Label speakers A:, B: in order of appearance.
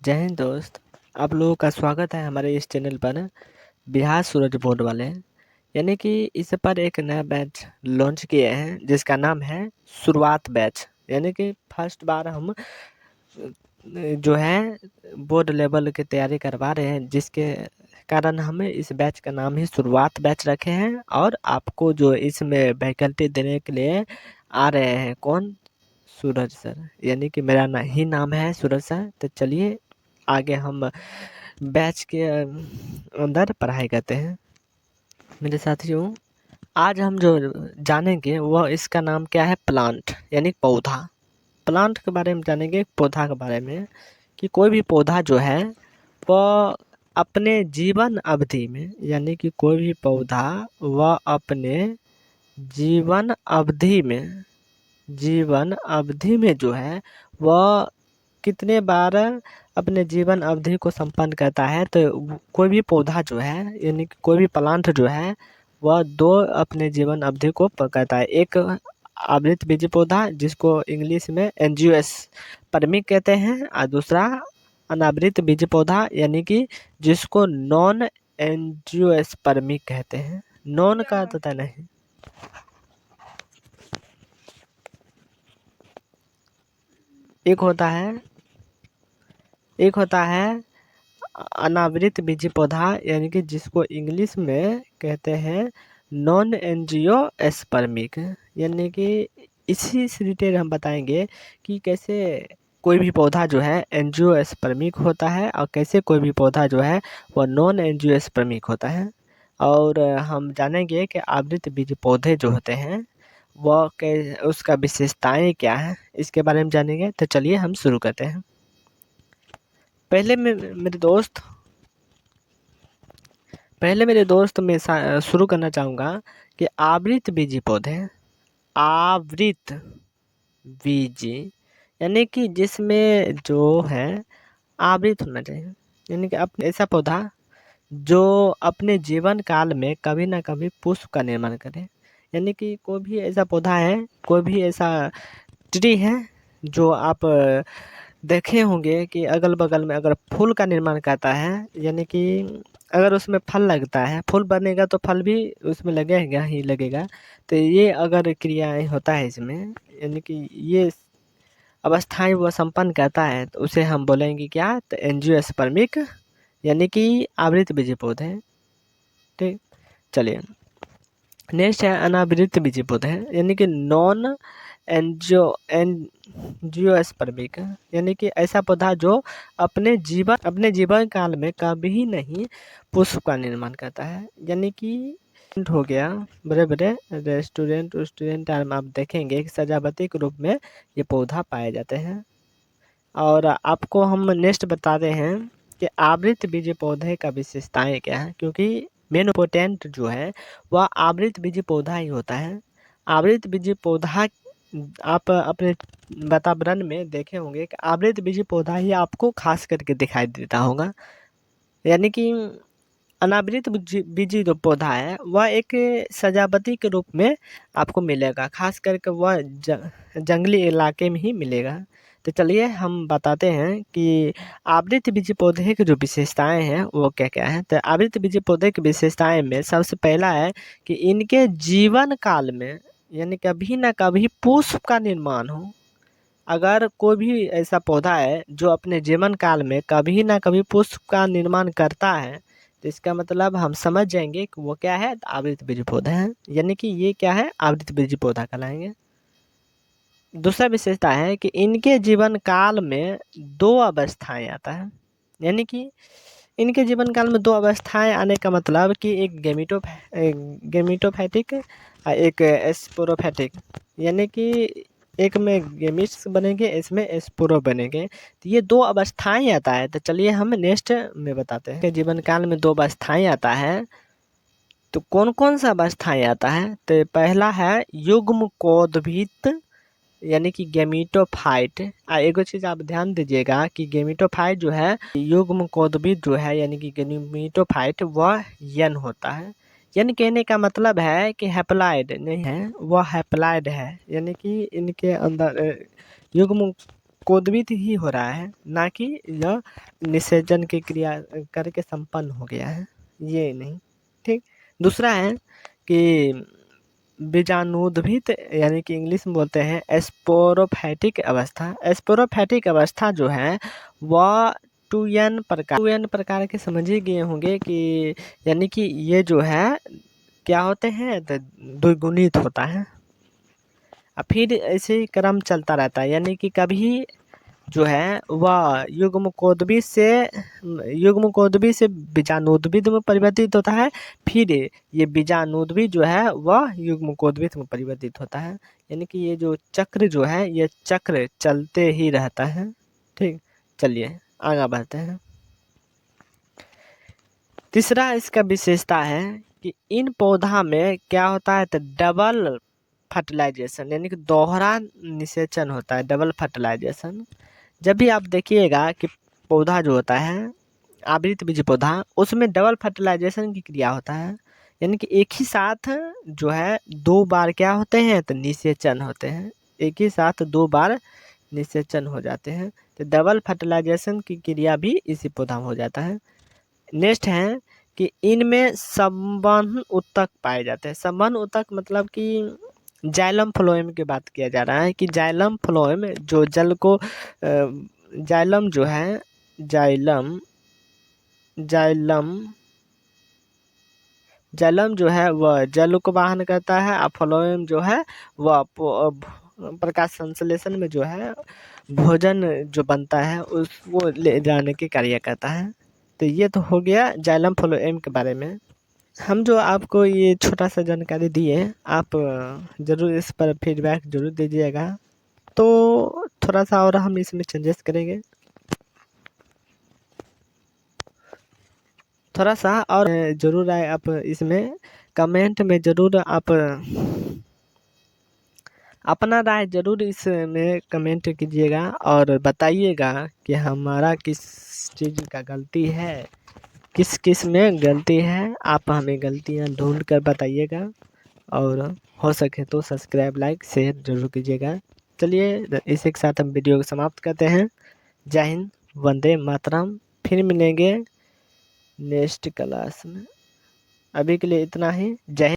A: जय हिंद दोस्त। आप लोगों का स्वागत है हमारे इस चैनल पर। बिहार सूरज बोर्ड वाले यानी कि इस पर एक नया बैच लॉन्च किए हैं जिसका नाम है शुरुआत बैच। यानी कि फर्स्ट बार हम जो है बोर्ड लेवल की तैयारी करवा रहे हैं, जिसके कारण हम इस बैच का नाम ही शुरुआत बैच रखे हैं। और आपको जो इसमें वैकल्टी देने के लिए आ रहे हैं कौन? सूरज सर। यानी कि मेरा ही नाम है सूरज सर। तो चलिए आगे हम बैच के अंदर पढ़ाई करते हैं। मेरे साथियों, आज हम जो जानेंगे वह इसका नाम क्या है? प्लांट यानी पौधा। प्लांट के बारे में जानेंगे, पौधा के बारे में, कि कोई भी पौधा जो है वह अपने जीवन अवधि में, यानी कि कोई भी पौधा वह अपने जीवन अवधि में जो है वह कितने बार अपने जीवन अवधि को संपन्न करता है। तो कोई भी पौधा जो है, यानी कि कोई भी प्लांट जो है वह दो अपने जीवन अवधि को करता है। एक आवृतबीजी पौधा, जिसको इंग्लिश में एंजियोस्पर्मिक कहते हैं, और दूसरा अनावृतबीजी पौधा, यानी कि जिसको नॉन एंजियोस्पर्मिक कहते हैं। नॉन का तो नहीं। एक होता है अनावृतबीजी पौधा, यानी कि जिसको इंग्लिश में कहते हैं नॉन एंजियोस्पर्मिक। यानी कि इसी से रिलेटेड हम बताएंगे कि कैसे कोई भी पौधा जो है एंजियोस्पर्मिक होता है और कैसे कोई भी पौधा जो है वह नॉन एंजियोस्पर्मिक होता है। और हम जानेंगे कि आवृतबीजी पौधे जो होते हैं वह उसका विशेषताएं क्या है, इसके बारे में जानेंगे। तो चलिए हम शुरू करते हैं। पहले मेरे दोस्त मैं शुरू करना चाहूँगा कि आवृतबीजी बीजी, यानी कि जिसमें जो है आवृत होना चाहिए, यानी कि अपने ऐसा पौधा जो अपने जीवन काल में कभी ना कभी पुष्प का निर्माण करे। यानी कि कोई भी ऐसा पौधा है, कोई भी ऐसा ट्री है जो आप देखे होंगे कि अगल बगल में अगर फूल का निर्माण करता है, यानी कि अगर उसमें फल लगता है, फूल बनेगा तो फल भी उसमें लगेगा ही लगेगा। तो ये अगर क्रियाएं होता है इसमें, यानी कि ये अवस्थाएं वह संपन्न करता है, तो उसे हम बोलेंगे क्या? तो एंजियोस्पर्मिक, यानी कि आवृतबीजी पौधे। ठीक, चलिए नेक्स्ट है अनावृतबीजी पौधे, यानी कि नॉन एंजियोस्पर्मिक, यानी कि ऐसा पौधा जो अपने जीवन काल में कभी नहीं पुष्प का निर्माण करता है। यानी कि हो गया बड़े बड़े रेस्टोरेंट आप देखेंगे कि सजावटी के रूप में ये पौधा पाए जाते हैं। और आपको हम नेक्स्ट बताते हैं कि आवृतबीजी पौधे का विशेषताएं क्या है, क्योंकि मेन इम्पोर्टेंट जो है वह आवृतबीजी पौधा ही होता है। आवृतबीजी पौधा आप अपने वातावरण में देखे होंगे कि आवृतबीजी पौधा ही आपको खास करके दिखाई देता होगा। यानी कि अनावृतबीजी जो पौधा है वह एक सजावटी के रूप में आपको मिलेगा, खास करके वह जंगली इलाके में ही मिलेगा। तो चलिए हम बताते हैं कि आवृतबीजी पौधे की जो विशेषताएं हैं वो क्या क्या हैं। तो आवृतबीजी पौधे की विशेषताएं में सबसे पहला है कि इनके जीवन काल में, यानी कभी ना कभी पुष्प का निर्माण हो। अगर कोई भी ऐसा पौधा है जो अपने जीवन काल में कभी ना कभी पुष्प का निर्माण करता है, तो इसका मतलब हम समझ जाएंगे कि वो क्या है? आवृतबीजी पौधा है। यानी कि ये क्या है? आवृतबीजी पौधा कहलाएंगे। दूसरा विशेषता है कि इनके जीवन काल में दो अवस्थाएं आता है। यानी कि इनके जीवन काल में दो अवस्थाएं आने का मतलब कि एक गेमिटोफैटिक और एक स्पोरोफैटिक, यानी कि एक में गेमिट्स बनेंगे, इसमें स्पोरो बनेंगे। तो ये दो अवस्थाएं आता है। तो चलिए हम नेक्स्ट में बताते हैं कि जीवन काल में दो अवस्थाएं आता है। तो कौन कौन सा अवस्थाएं आता है? तो पहला है युग्मकोद्भिद, यानी कि गेमिटोफाइट। एगो चीज़ आप ध्यान दीजिएगा कि गेमिटोफाइट जो है, युग्मकोद्भिद जो है यानी कि गेमिटोफाइट, वह यन होता है। यन कहने का मतलब है कि हैप्लॉइड नहीं है, वह हैप्लॉइड है। यानी कि इनके अंदर युग्म कोदबित ही हो रहा है, ना कि यह निषेचन की क्रिया करके संपन्न हो गया है, ये नहीं। ठीक। दूसरा है कि बीजाणुद्भिद यानी कि इंग्लिश में बोलते हैं स्पोरोफाइटिक अवस्था। स्पोरोफाइटिक अवस्था जो है वह 2n प्रकार के समझ ही गए होंगे कि यानी कि ये जो है क्या होते हैं, द्विगुणित होता है। फिर ऐसे ही क्रम चलता रहता है, यानी कि कभी जो है वह युग्मकोद्भिद से बीजाणुद्भिद में परिवर्तित होता है, फिर ये बीजाणुद्भिद जो है वह युग्मकोद्भिद में परिवर्तित होता है। यानी कि ये जो चक्र जो है ये चक्र चलते ही रहता है। ठीक, चलिए आगे बढ़ते हैं। तीसरा इसका विशेषता है कि इन पौधा में क्या होता है, तो डबल फर्टिलाइजेशन यानी कि दोहरा निषेचन होता है, डबल फर्टिलाइजेशन। जब भी आप देखिएगा कि पौधा जो होता है आवृत बीज पौधा, उसमें डबल फर्टिलाइजेशन की क्रिया होता है, यानी कि एक ही साथ जो है 2 बार क्या होते हैं, तो निषेचन होते हैं, एक ही साथ 2 बार निषेचन हो जाते हैं। तो डबल फर्टिलाइजेशन की क्रिया भी इसी पौधा में हो जाता है। नेक्स्ट है कि इनमें संवहन ऊतक पाए जाते हैं। संवहन ऊतक मतलब कि जाइलम फ्लोएम की बात किया जा रहा है कि जाइलम फ्लोएम जो जल को जाइलम जो है जाइलम जो है वह जल को वाहन करता है, और फ्लोएम जो है वह प्रकाश संश्लेषण में जो है भोजन जो बनता है उसको ले जाने की कार्य करता है। तो ये तो हो गया जाइलम फ्लोएम के बारे में। हम जो आपको ये छोटा सा जानकारी दिए, आप ज़रूर इस पर फीडबैक ज़रूर दीजिएगा, तो थोड़ा सा और हम इसमें चेंजेस करेंगे, थोड़ा सा और ज़रूर आए। आप इसमें कमेंट में ज़रूर आप अपना राय ज़रूर इसमें कमेंट कीजिएगा और बताइएगा कि हमारा किस चीज़ का गलती है, किस किस में गलती है। आप हमें गलतियां ढूंढ कर बताइएगा, और हो सके तो सब्सक्राइब लाइक शेयर जरूर कीजिएगा। चलिए इसी के साथ हम वीडियो को समाप्त करते हैं। जय हिंद, वंदे मातरम। फिर मिलेंगे नेक्स्ट क्लास में। अभी के लिए इतना ही। जय हिंद।